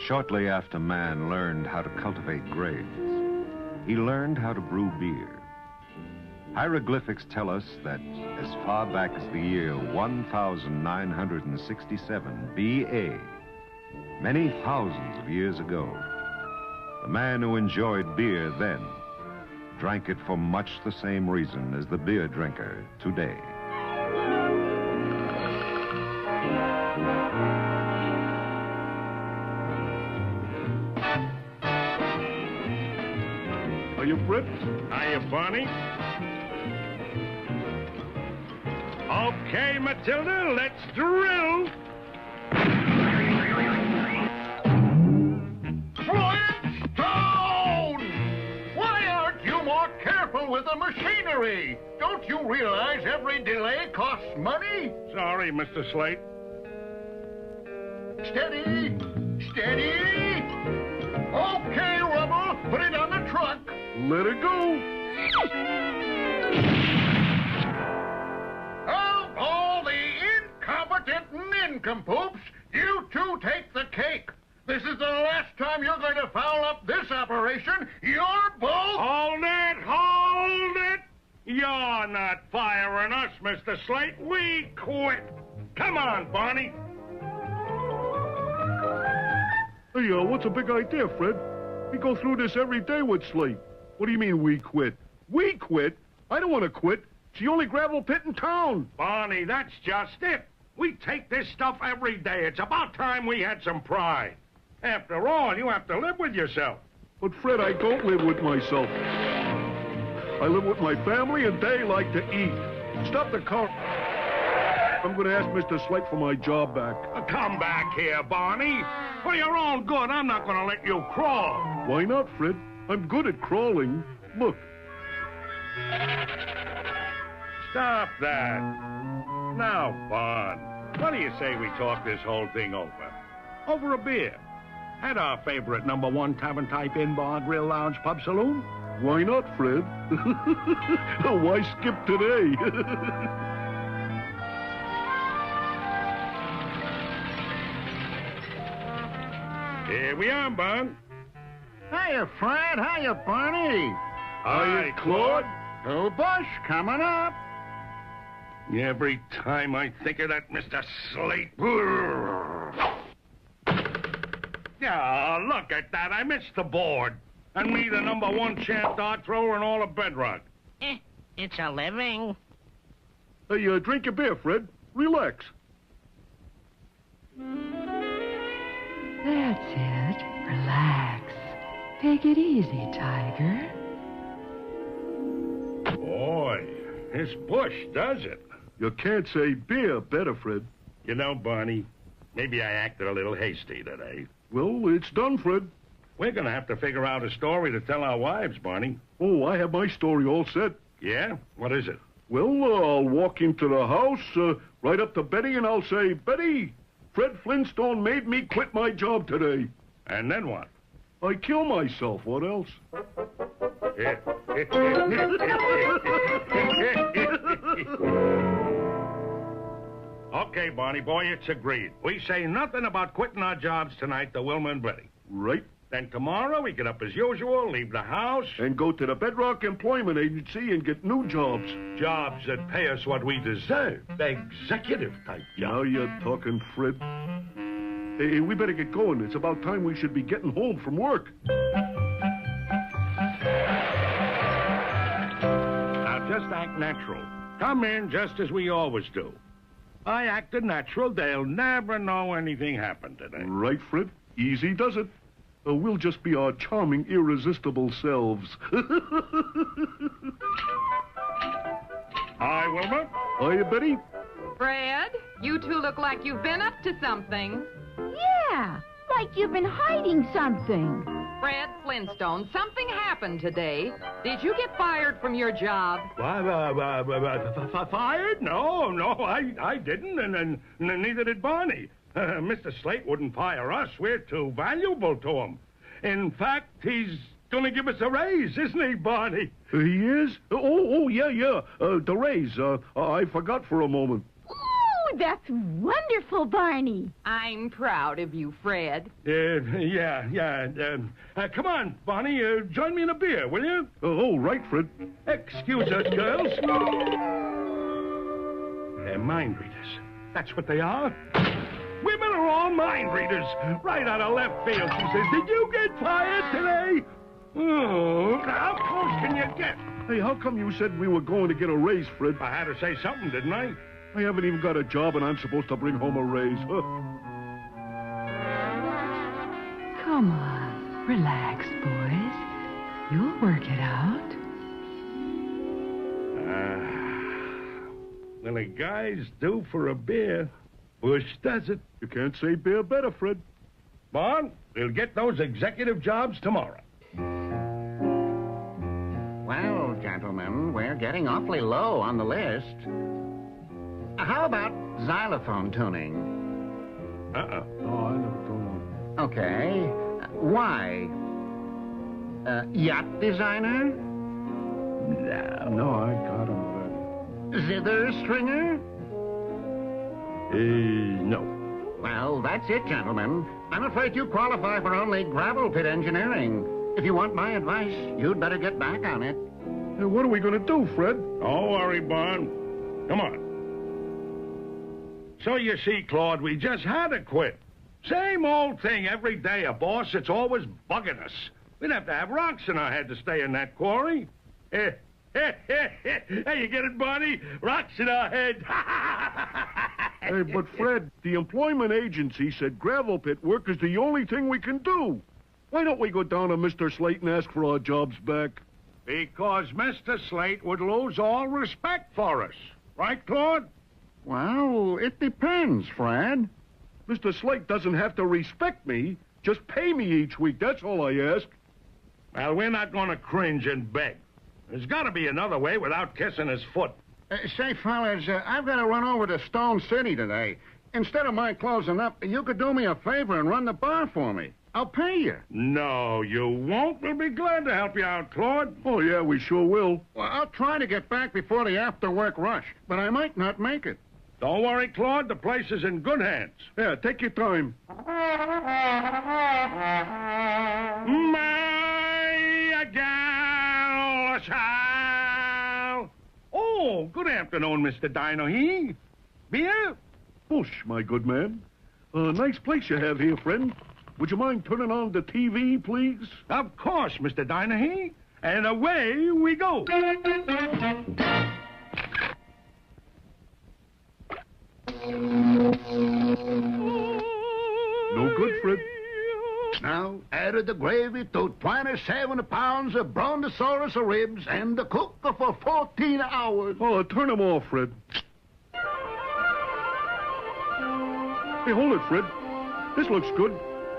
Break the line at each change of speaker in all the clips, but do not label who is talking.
Shortly after man learned how to cultivate grapes, he learned how to brew beer. Hieroglyphics tell us that as far back as the year 1967 BA, many thousands of years ago, the man who enjoyed beer then drank it for much the same reason as the beer drinker today.
Are you Fritz?
Hiya, Barney. Okay, Matilda, let's drill.
Flintstones! Why aren't you more careful with the machinery? Don't you realize every delay costs money?
Sorry, Mr. Slate.
Steady! Steady! Okay, Rubble, put it on the truck.
Let it go.
Of all the incompetent nincompoops, you two take the cake. This is the last time you're going to foul up this operation. You're both...
Hold it! Hold it! You're not firing us, Mr. Slate. We quit. Come on, Barney.
Hey, what's a big idea, Fred? We go through this every day with Slate. What do you mean we quit? We quit? I don't want to quit. It's the only gravel pit in town.
Barney, that's just it. We take this stuff every day. It's about time we had some pride. After all, you have to live with yourself.
But, Fred, I don't live with myself. I live with my family, and they like to eat. Stop the car. I'm going to ask Mr. Slate for my job back.
Come back here, Barney. For your own good, I'm not going to let you crawl.
Why not, Fred? I'm good at crawling. Look.
Stop that. Now, Bon, what do you say we talk this whole thing over? Over a beer. At our favorite #1 tavern type in-bar grill lounge pub saloon?
Why not, Fred? Why skip today?
Here we are, Bon.
Hiya, Fred. Hiya, Barney.
Hi, Claude.
To Bush coming up.
Every time I think of that, Mr. Slate. Yeah, look at that. I missed the board. And me, the #1 champ dart thrower in all of Bedrock.
It's a living.
Hey, drink your beer, Fred. Relax.
That's it. Relax. Take it easy, Tiger.
Boy, this Bush does it.
You can't say beer better, Fred.
You know, Barney, maybe I acted a little hasty today.
Well, it's done, Fred.
We're going to have to figure out a story to tell our wives, Barney.
Oh, I have my story all set.
Yeah? What is it?
Well, I'll walk into the house, right up to Betty, and I'll say, Betty, Fred Flintstone made me quit my job today.
And then what?
I kill myself. What else?
Okay, Barney boy, it's agreed. We say nothing about quitting our jobs tonight to Wilma and Betty.
Right.
Then tomorrow we get up as usual, leave the house.
And go to the Bedrock Employment Agency and get new jobs.
Jobs that pay us what we deserve. Executive type
Now
jobs.
you're talking, Fred. Hey, we better get going. It's about time we should be getting home from work.
Now just act natural. Come in just as we always do. I acted natural. They'll never know anything happened today.
Right, Fred? Easy does it. We'll just be our charming, irresistible selves.
Hi, Wilma.
Hiya, Betty.
Fred, you two look like you've been up to something.
Yeah, like you've been hiding something.
Fred Flintstone, something happened today. Did you get fired from your job?
Fired? No, I didn't, and neither did Barney. Mr. Slate wouldn't fire us. We're too valuable to him. In fact, he's going to give us a raise, isn't he, Barney?
He is? Oh, yeah. The raise. I forgot for a moment.
Oh, that's wonderful, Barney.
I'm proud of you, Fred.
Yeah. Come on, Bonnie, join me in a beer, will you?
Oh, right, Fred.
Excuse us, girls. They're mind readers. That's what they are. Women are all mind readers. Right out of left field, she says, did you get fired today? Oh, how close can you get?
Hey, how come you said we were going to get a raise, Fred?
I had to say something, didn't I?
I haven't even got a job, and I'm supposed to bring home a raise.
Come on, relax, boys. You'll work it out.
When a guy's due for a beer, Bush does it.
You can't say beer better, Fred.
Bon, we'll get those executive jobs tomorrow.
Well, gentlemen, we're getting awfully low on the list. How about xylophone tuning?
Uh-uh.
Oh, I never told him.
Okay. Why? Yacht designer?
No, I got him.
Zither stringer?
No.
Well, that's it, gentlemen. I'm afraid you qualify for only gravel pit engineering. If you want my advice, you'd better get back on it.
Hey, what are we going to do, Fred?
Don't worry, Bon. Come on. So you see, Claude, we just had to quit. Same old thing every day, a boss that's always bugging us. We'd have to have rocks in our head to stay in that quarry. Hey, you get it, Bonnie? Rocks in our head.
Hey, but Fred, the employment agency said gravel pit work is the only thing we can do. Why don't we go down to Mr. Slate and ask for our jobs back?
Because Mr. Slate would lose all respect for us. Right, Claude?
Well, it depends, Fred.
Mr. Slate doesn't have to respect me. Just pay me each week. That's all I ask.
Well, we're not going to cringe and beg. There's got to be another way without kissing his foot.
Say, fellas, I've got to run over to Stone City today. Instead of my closing up, you could do me a favor and run the bar for me. I'll pay you.
No, you won't. We'll be glad to help you out, Claude.
Oh, yeah, we sure will.
Well, I'll try to get back before the after-work rush, but I might not make it.
Don't worry, Claude. The place is in good hands.
Yeah, take your time.
My gal shall. Oh, good afternoon, Mr. Dino. Beer?
Bush, my good man. Nice place you have here, friend. Would you mind turning on the TV, please?
Of course, Mr. Dino. And away we go.
No good, Fred.
Now, added the gravy to 27 pounds of brontosaurus ribs and the cook for 14 hours.
Oh, turn them off, Fred. Hey, hold it, Fred. This looks good.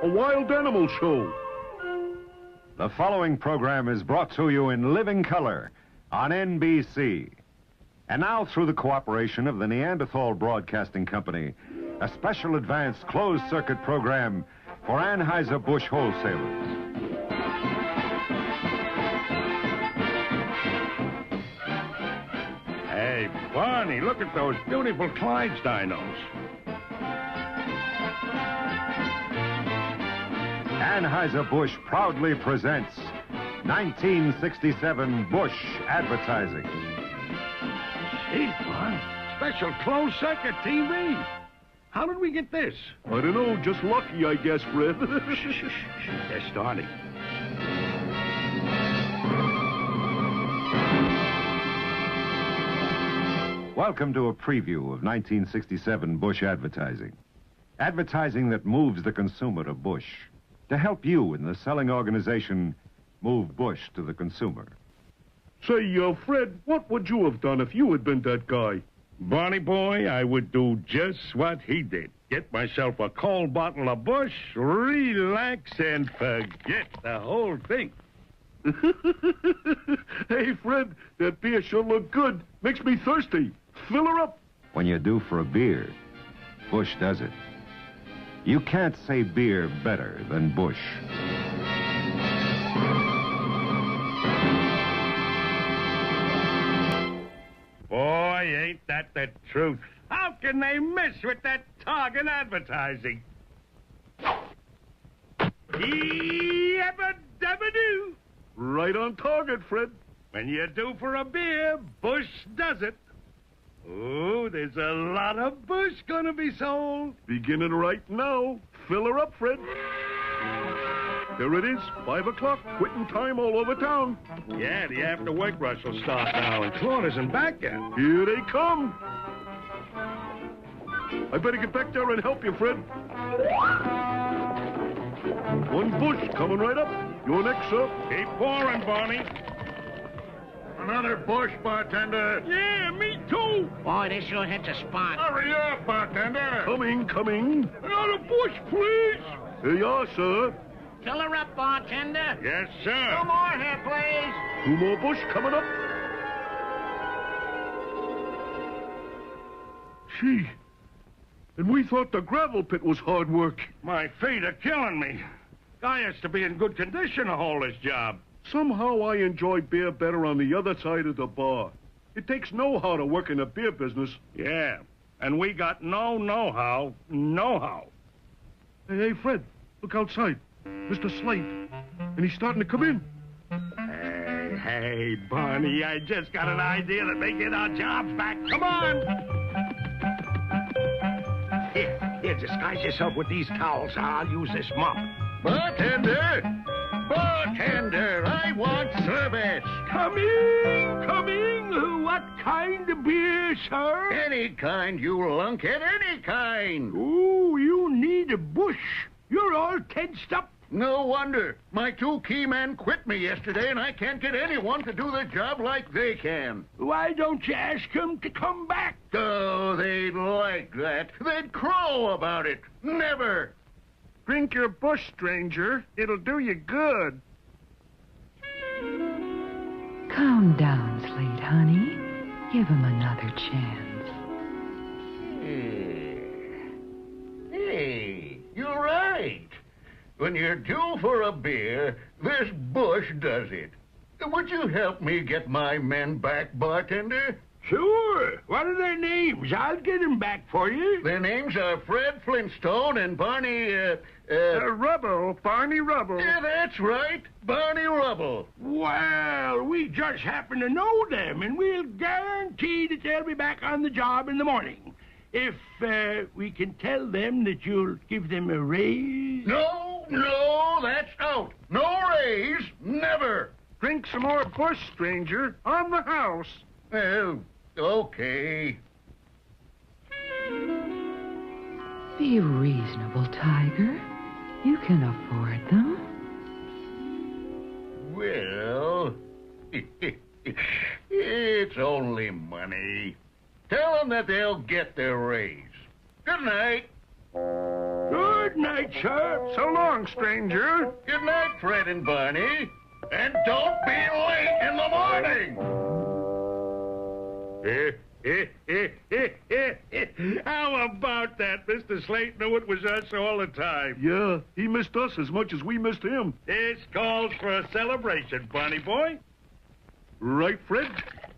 A wild animal show.
The following program is brought to you in living color on NBC. And now, through the cooperation of the Neanderthal Broadcasting Company, a special advanced closed-circuit program for Anheuser-Busch wholesalers.
Hey, Barney, look at those beautiful Clyde's dinos.
Anheuser-Busch proudly presents 1967 Busch Advertising.
Gee, Bon, special closed-circuit TV. How did we get this?
I don't know, just lucky, I guess, Fred.
Shh. They're starting.
Welcome to a preview of 1967 Busch Advertising. Advertising that moves the consumer to Busch. To help you in the selling organization move Busch to the consumer.
Say, Fred, what would you have done if you had been that guy?
Barney boy, I would do just what he did. Get myself a cold bottle of Busch, relax, and forget the whole thing.
Hey, Fred, that beer sure looked good. Makes me thirsty. Fill her up.
When you're due for a beer, Busch does it. You can't say beer better than Busch.
Boy, ain't that the truth. How can they miss with that target advertising? Yabba-dabba-doo.
Right on target, Fred.
When you're due for a beer, Busch does it. Oh, there's a lot of Busch gonna be sold.
Beginning right now. Fill her up, Fred. There it is, 5 o'clock, quitting time all over town.
Yeah, the after-work rush will start now, and Claude isn't back yet.
Here they come. I better get back there and help you, Fred. One Busch coming right up. You're next, sir.
Keep pouring, Barney.
Another Busch, bartender.
Yeah, me too.
Boy, this sure hits a spot.
Hurry up, bartender.
Coming.
Another Busch, please.
Here you are, sir.
Fill her up, bartender.
Yes, sir.
No more here, please.
2 more Busch coming up. Gee, and we thought the gravel pit was hard work.
My feet are killing me. Guy has to be in good condition to hold his job.
Somehow I enjoy beer better on the other side of the bar. It takes know-how to work in the beer business.
Yeah, and we got no know-how.
Hey, Fred, look outside. Mr. Slate. And he's starting to come in.
Hey, Barney, I just got an idea that may get our jobs back. Come on! Here, disguise yourself with these towels. I'll use this mop.
Bartender, I want service.
Coming. What kind of beer, sir?
Any kind, you lunkhead, any kind.
Ooh, you need a Busch. You're all tensed up.
No wonder. My 2 key men quit me yesterday, and I can't get anyone to do the job like they can.
Why don't you ask them to come back?
Oh, they'd like that. They'd crow about it. Never.
Drink your Busch, stranger. It'll do you good.
Calm down, Slate, honey. Give him another chance.
Hey, you're right. When you're due for a beer, this Busch does it. Would you help me get my men back, bartender?
Sure. What are their names? I'll get them back for you.
Their names are Fred Flintstone and Barney,
Rubble, Barney Rubble.
Yeah, that's right. Barney Rubble.
Well, we just happen to know them, and we'll guarantee that they'll be back on the job in the morning. If we can tell them that you'll give them a raise.
No, that's out. No raise, never.
Drink some more Busch, stranger. On the house.
Well, okay.
Be reasonable, Tiger. You can afford them.
Well, it's only money. Tell them that they'll get their raise. Good night.
Good night, sir.
So long, stranger.
Good night, Fred and Barney. And don't be late in the morning.
How about that? Mr. Slate knew it was us all the time.
Yeah, he missed us as much as we missed him.
This calls for a celebration, Barney boy.
Right, Fred?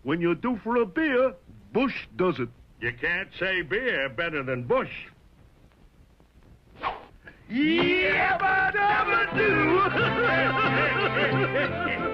When you're due for a beer, Busch does it.
You can't say beer better than Busch. Yabba-dabba-doo!